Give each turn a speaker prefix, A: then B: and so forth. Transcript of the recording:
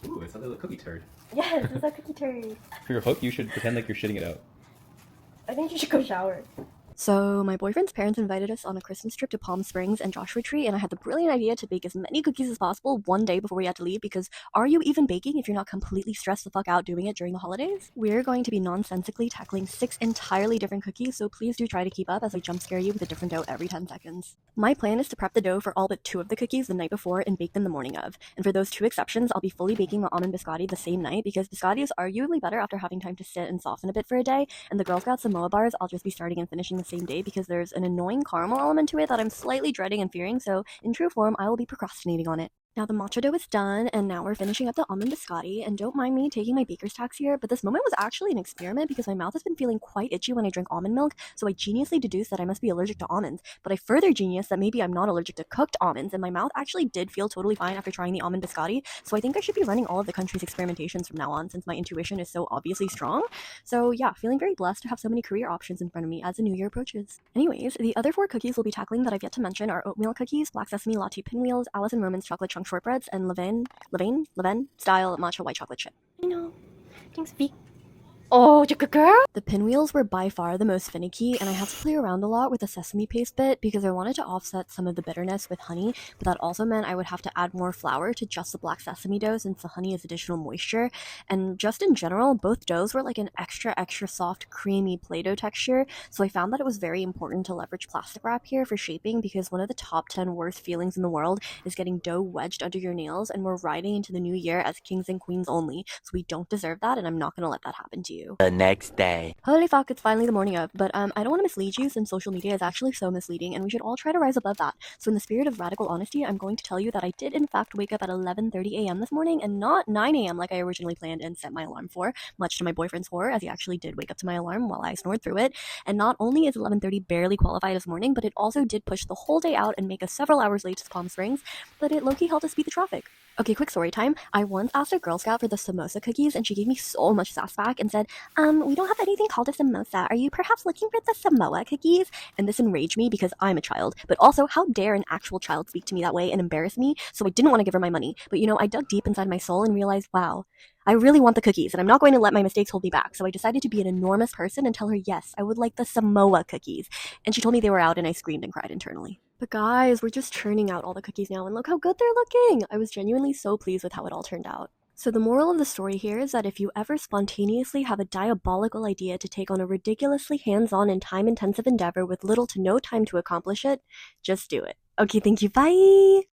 A: Ooh, it's a little cookie turd.
B: Yes, it's a cookie turd.
A: For your hook, you should pretend like you're shitting it out.
B: I think you should go shower. So my boyfriend's parents invited us on a Christmas trip to Palm Springs and Joshua Tree, and I had the brilliant idea to bake as many cookies as possible one day before we had to leave, because are you even baking if you're not completely stressed the fuck out doing it during the holidays? We're going to be nonsensically tackling 6 entirely different cookies, so please do try to keep up as I jump scare you with a different dough every 10 seconds. My plan is to prep the dough for all but 2 of the cookies the night before and bake them the morning of. And for those 2 exceptions, I'll be fully baking the almond biscotti the same night, because biscotti is arguably better after having time to sit and soften a bit for a day, and the Girl Scout Samoa bars I'll just be starting and finishing the same day, because there's an annoying caramel element to it that I'm slightly dreading and fearing, so in true form, I will be procrastinating on it. Now the matcha dough is done, and now we're finishing up the almond biscotti, and don't mind me taking my baker's tax here, but this moment was actually an experiment because my mouth has been feeling quite itchy when I drink almond milk, so I geniusly deduced that I must be allergic to almonds, but I further geniused that maybe I'm not allergic to cooked almonds, and my mouth actually did feel totally fine after trying the almond biscotti, so I think I should be running all of the country's experimentations from now on, since my intuition is so obviously strong. So yeah, feeling very blessed to have so many career options in front of me as the new year approaches. Anyways, the other 4 cookies we'll be tackling that I've yet to mention are oatmeal cookies, black sesame latte pinwheels, Alison chocolate chunk shortbreads, and Levain style matcha white chocolate chip. I know. Thanks, Vic. Oh, you good girl! The pinwheels were by far the most finicky, and I had to play around a lot with the sesame paste bit because I wanted to offset some of the bitterness with honey, but that also meant I would have to add more flour to just the black sesame dough since the honey is additional moisture. And just in general, both doughs were like an extra soft, creamy Play-Doh texture, so I found that it was very important to leverage plastic wrap here for shaping, because one of the top 10 worst feelings in the world is getting dough wedged under your nails, and we're riding into the new year as kings and queens only, so we don't deserve that, and I'm not gonna let that happen to you.
C: The next day.
B: Holy fuck, it's finally the morning of, but I don't want to mislead you since social media is actually so misleading, and we should all try to rise above that. So in the spirit of radical honesty, I'm going to tell you that I did in fact wake up at 11:30 a.m. this morning and not 9 a.m. like I originally planned and set my alarm for, much to my boyfriend's horror, as he actually did wake up to my alarm while I snored through it. And not only is 11:30 barely qualified as morning, but it also did push the whole day out and make us several hours late to Palm Springs, but it low-key helped us beat the traffic. Okay, quick story time. I once asked a Girl Scout for the samosa cookies, and she gave me so much sass back and said, we don't have anything called a samosa. Are you perhaps looking for the Samoa cookies? And this enraged me because I'm a child, but also how dare an actual child speak to me that way and embarrass me, so I didn't want to give her my money. But I dug deep inside my soul and realized, wow, I really want the cookies, and I'm not going to let my mistakes hold me back, so I decided to be an enormous person and tell her, yes, I would like the Samoa cookies. And she told me they were out, and I screamed and cried internally. But guys, we're just churning out all the cookies now, and look how good they're looking! I was genuinely so pleased with how it all turned out. So the moral of the story here is that if you ever spontaneously have a diabolical idea to take on a ridiculously hands-on and time-intensive endeavor with little to no time to accomplish it, just do it. Okay, thank you, bye!